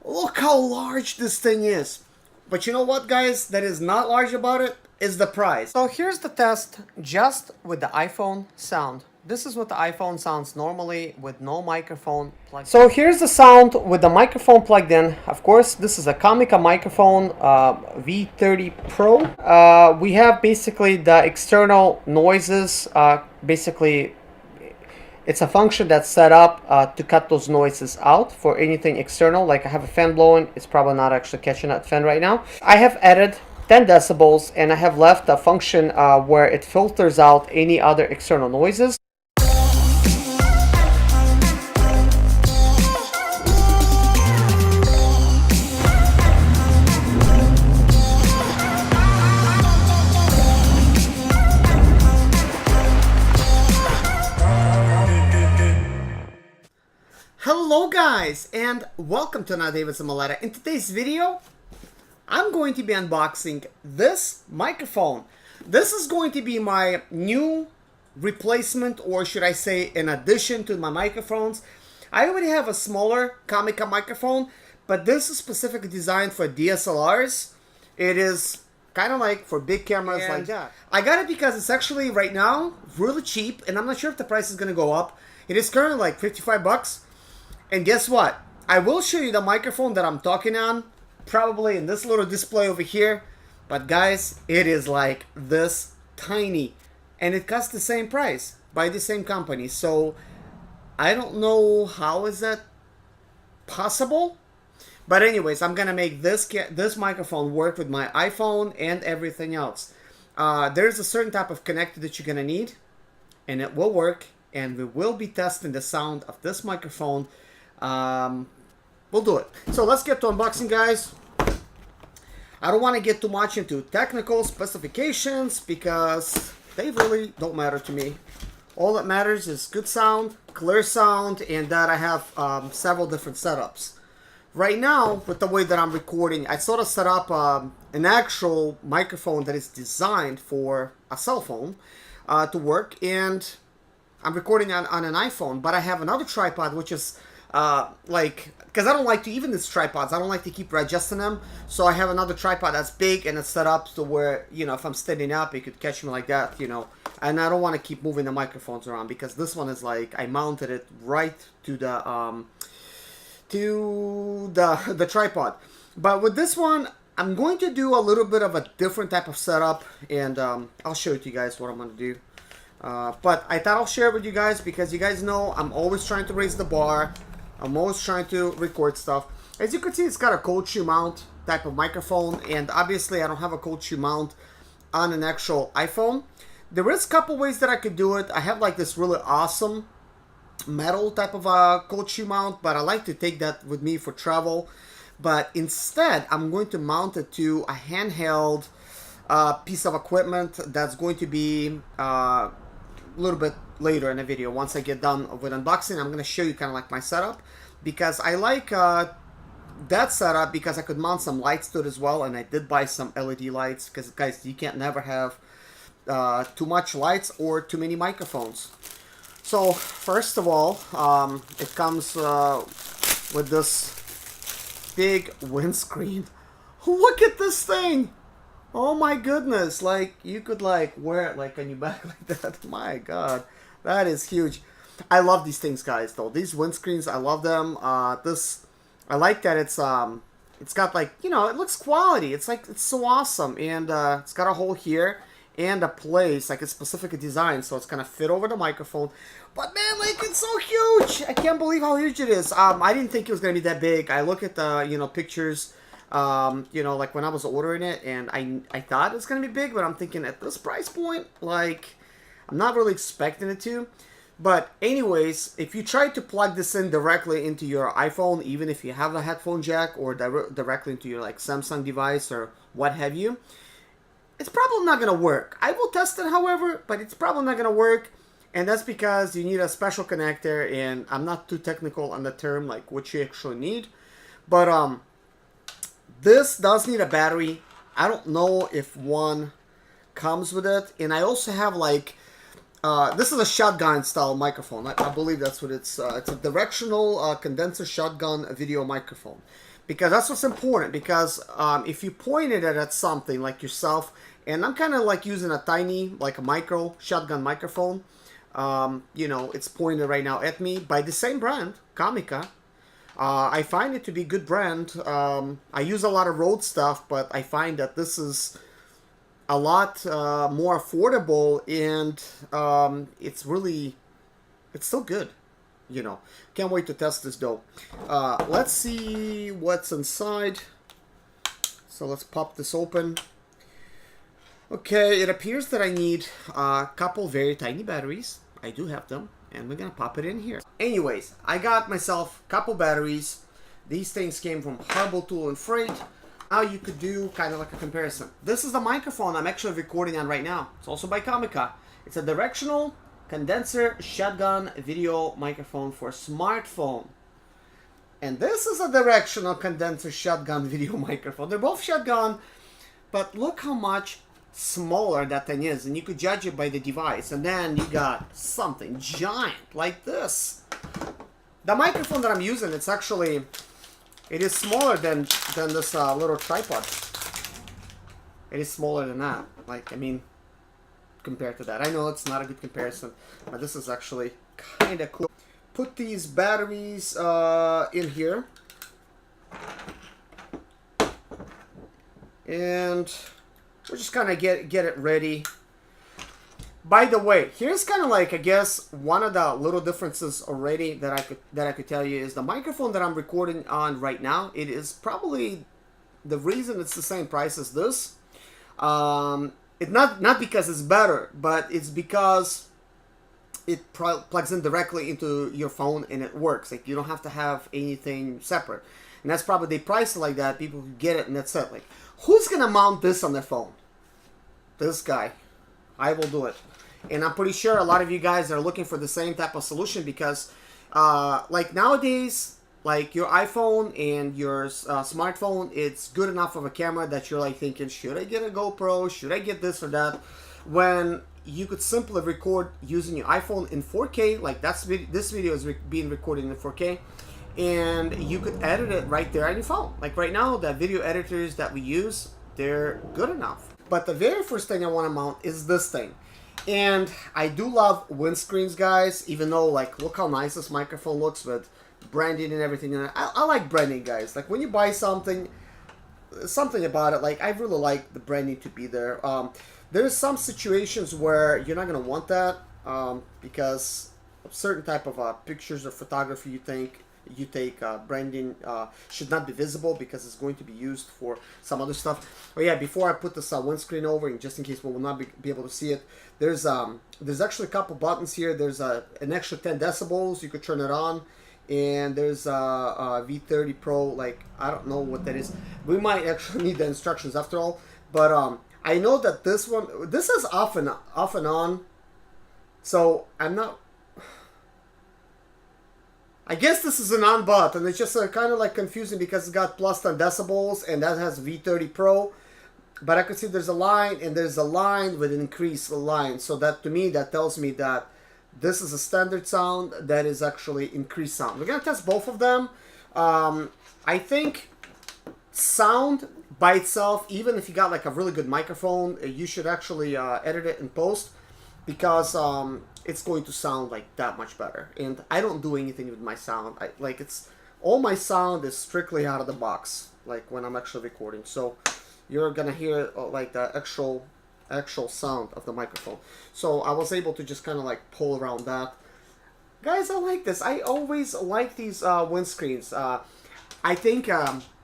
Look how large this thing is. But you know what, guys? That is not large about it is the price. So here's the test just with the iPhone sound. This is what the iPhone sounds normally with no microphone plugged in. So here's the sound with the microphone plugged in. Of course, this is a Comica microphone V30 Pro. We have basically the external noises. Basically, it's a function that's set up to cut those noises out for anything external. Like I have a fan blowing, it's probably not actually catching that fan right now. I have added 10 decibels and I have left a function where it filters out any other external noises. Hello guys, and welcome to another David Zimaleta. In today's video, I'm going to be unboxing this microphone. This is going to be my new replacement, or should I say in addition to my microphones. I already have a smaller Comica microphone, but this is specifically designed for DSLRs. It is kind of like for big cameras like that. I got it because it's actually right now really cheap, and I'm not sure if the price is going to go up. It is currently like 55 bucks. And guess what? I will show you the microphone that I'm talking on, probably in this little display over here. But guys, it is like this tiny. And it costs the same price by the same company. So I don't know how is that possible. But anyways, I'm going to make this microphone work with my iPhone and everything else. There's a certain type of connector that you're going to need. And it will work. And we will be testing the sound of this microphone. We'll do it. So let's get to unboxing, guys. I don't want to get too much into technical specifications because they really don't matter to me. All that matters is good sound, clear sound, and that I have several different setups. Right now, with the way that I'm recording, I sort of set up an actual microphone that is designed for a cell phone to work, and I'm recording on an iPhone, but I have another tripod which is because I don't like to, even these tripods, I don't like to keep readjusting them. So I have another tripod that's big and it's set up to where, you know, if I'm standing up, it could catch me like that, you know. And I don't want to keep moving the microphones around because this one is like, I mounted it right to the tripod. But with this one, I'm going to do a little bit of a different type of setup, and I'll show it to you guys what I'm going to do. But I thought I'll share it with you guys because you guys know I'm always trying to raise the bar. I'm always trying to record stuff. As you can see, it's got a cold shoe mount type of microphone, and obviously I don't have a cold shoe mount on an actual iPhone. There is a couple ways that I could do it. I have like this really awesome metal type of a cold shoe mount, but I like to take that with me for travel. But instead, I'm going to mount it to a handheld piece of equipment that's going to be a little bit later in the video. Once I get done with unboxing, I'm going to show you kind of like my setup, because I like that setup because I could mount some lights to it as well, and I did buy some LED lights because, guys, you can't never have too much lights or too many microphones. So first of all, it comes with this big windscreen. Look at this thing! Oh my goodness, like you could like wear it like on your back like that. My god, that is huge. I love these things, guys, though. These windscreens, I love them. I like that it's got like, you know, it looks quality. It's like, it's so awesome. And it's got a hole here and a place, like it's specifically designed so it's gonna fit over the microphone. But man, like, it's so huge. I can't believe how huge it is. I didn't think it was gonna be that big. I look at the, you know, pictures, you know, like when I was ordering it, and I thought it was gonna be big, but I'm thinking at this price point, like, I'm not really expecting it to. But anyways, if you try to plug this in directly into your iPhone, even if you have a headphone jack, or directly into your like Samsung device or what have you, it's probably not gonna work. I will test it, however, but it's probably not gonna work. And that's because you need a special connector, and I'm not too technical on the term, like what you actually need. But this does need a battery. I don't know if one comes with it. And I also have like, this is a shotgun style microphone. I believe that's what it's a directional condenser shotgun video microphone. because that's what's important. Because if you pointed it at something like yourself, and I'm kind of like using a tiny, like a micro shotgun microphone. You know, it's pointed right now at me by the same brand, Comica. I find it to be a good brand. I use a lot of Rode stuff, but I find that this is a lot more affordable, and it's still good. You know, can't wait to test this though. Let's see what's inside. So let's pop this open. Okay, it appears that I need a couple very tiny batteries. I do have them, and we're gonna pop it in here. Anyways, I got myself a couple batteries. These things came from Harbor Tool and Freight. Now you could do kind of like a comparison. This is the microphone I'm actually recording on right now. It's also by Comica. It's a directional condenser shotgun video microphone for a smartphone. And this is a directional condenser shotgun video microphone. They're both shotgun, but look how much smaller that thing is, and you could judge it by the device. And then you got something giant like this. The microphone that I'm using, it is smaller than this little tripod. It is smaller than that. Like, I mean, compared to that. I know it's not a good comparison, but this is actually kind of cool. Put these batteries in here. And we're just kind of get it ready. By the way, here's kind of like, I guess, one of the little differences already that I could tell you is the microphone that I'm recording on right now. It is probably the reason it's the same price as this. It's not because it's better, but it's because it plugs in directly into your phone and it works. Like, you don't have to have anything separate. And that's probably, they price it like that. People can get it and that's it. Like, who's gonna mount this on their phone? This guy. I will do it. And I'm pretty sure a lot of you guys are looking for the same type of solution because, like nowadays, like your iPhone and your smartphone, it's good enough of a camera that you're like thinking, should I get a GoPro? Should I get this or that? When you could simply record using your iPhone in 4K, like this video is being recorded in 4K, and you could edit it right there on your phone. Like right now, the video editors that we use, they're good enough. But the very first thing I want to mount is this thing. And I do love windscreens, guys, even though, like, look how nice this microphone looks with branding and everything. And I like branding, guys. Like, when you buy something about it, like, I really like the branding to be there. There's some situations where you're not going to want that because of certain type of pictures or photography you take, branding should not be visible because it's going to be used for some other stuff. But yeah, before I put this windscreen over, and just in case we will not be able to see it, there's actually a couple buttons here. There's an extra 10 decibels, you could turn it on, and there's a V30 Pro, like, I don't know what that is. We might actually need the instructions after all, but I know that this is off and on, so I'm not. I guess this is an on button, and it's just kind of like confusing because it's got plus 10 decibels and that has V30 Pro. But I could see there's a line and there's a line with an increased line. So that, to me, that tells me that this is a standard sound that is actually increased sound. We're going to test both of them. I think sound by itself, even if you got like a really good microphone, you should actually edit it in post because it's going to sound like that much better. And I don't do anything with my sound. All my sound is strictly out of the box, like when I'm actually recording. So you're gonna hear like the actual sound of the microphone. So I was able to just kind of like pull around that. Guys, I like this. I always like these windscreens. I think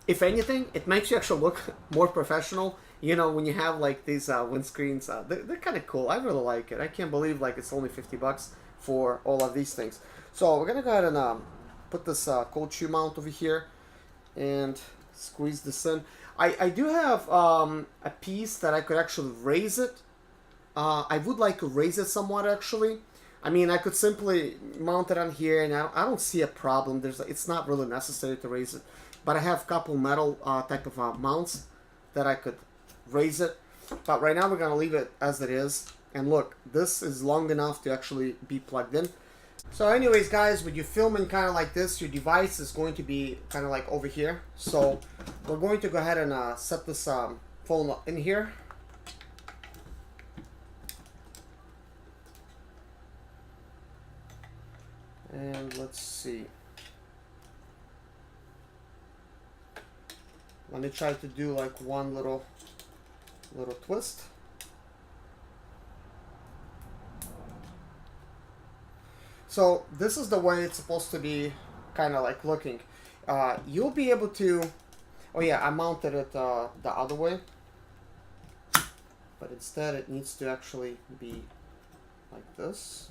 if anything, it makes you actually look more professional. You know, when you have like these windscreens, they're kind of cool. I really like it. I can't believe like it's only 50 bucks for all of these things. So we're gonna go ahead and put this cold shoe mount over here and squeeze this in. I do have a piece that I could actually raise it. I would like to raise it somewhat actually. I mean, I could simply mount it on here, and I don't see a problem. It's not really necessary to raise it, but I have a couple metal type of mounts that I could raise it. But right now we're gonna leave it as it is. And look, this is long enough to actually be plugged in. So anyways, guys, when you're filming kind of like this, your device is going to be kind of like over here. So we're going to go ahead and set this phone in here. And let's see. Let me try to do like one little twist. So this is the way it's supposed to be kind of like looking. You'll be able to, oh yeah, I mounted it the other way, but instead it needs to actually be like this.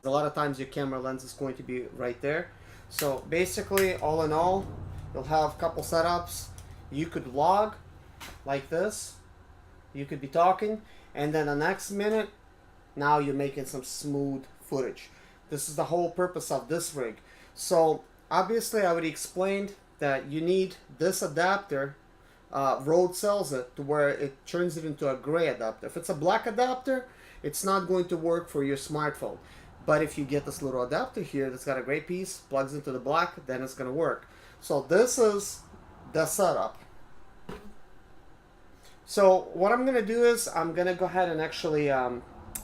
A lot of times your camera lens is going to be right there. So basically, all in all, you'll have a couple setups. You could vlog like this. You could be talking, and then the next minute, now you're making some smooth footage. This is the whole purpose of this rig. So obviously, I already explained that you need this adapter. Rode sells it to where it turns it into a gray adapter. If it's a black adapter, it's not going to work for your smartphone. But if you get this little adapter here that's got a gray piece, plugs into the black, then it's going to work. So this is the setup. So what I'm going to do is I'm going to go ahead and actually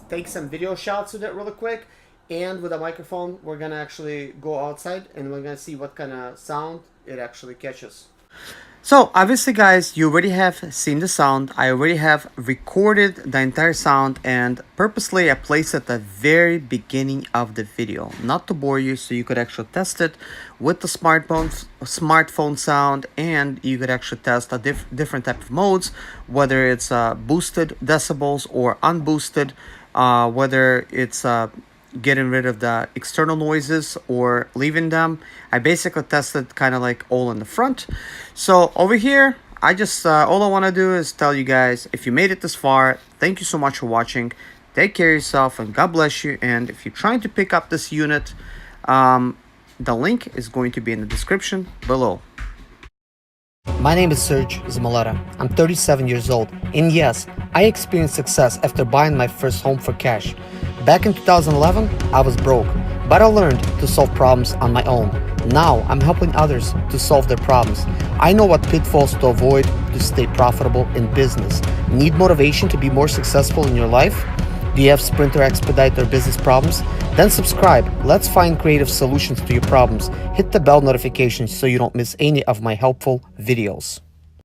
take some video shots with it really quick. And with a microphone, we're going to actually go outside and we're going to see what kind of sound it actually catches. So obviously, guys, you already have seen the sound. I already have recorded the entire sound, and purposely I placed it at the very beginning of the video, not to bore you, so you could actually test it with the smartphone sound, and you could actually test a different type of modes, whether it's boosted decibels or unboosted, whether it's getting rid of the external noises or leaving them. I basically tested kind of like all in the front. So over here, I just all I want to do is tell you guys, if you made it this far, thank you so much for watching. Take care of yourself and God bless you. And if you're trying to pick up this unit, the link is going to be in the description below. My name is Serge Zimaleta. I'm 37 years old, and yes, I experienced success after buying my first home for cash. Back in 2011, I was broke, but I learned to solve problems on my own. Now, I'm helping others to solve their problems. I know what pitfalls to avoid to stay profitable in business. Need motivation to be more successful in your life? Do you have Sprinter expedite or business problems? Then subscribe. Let's find creative solutions to your problems. Hit the bell notification so you don't miss any of my helpful videos.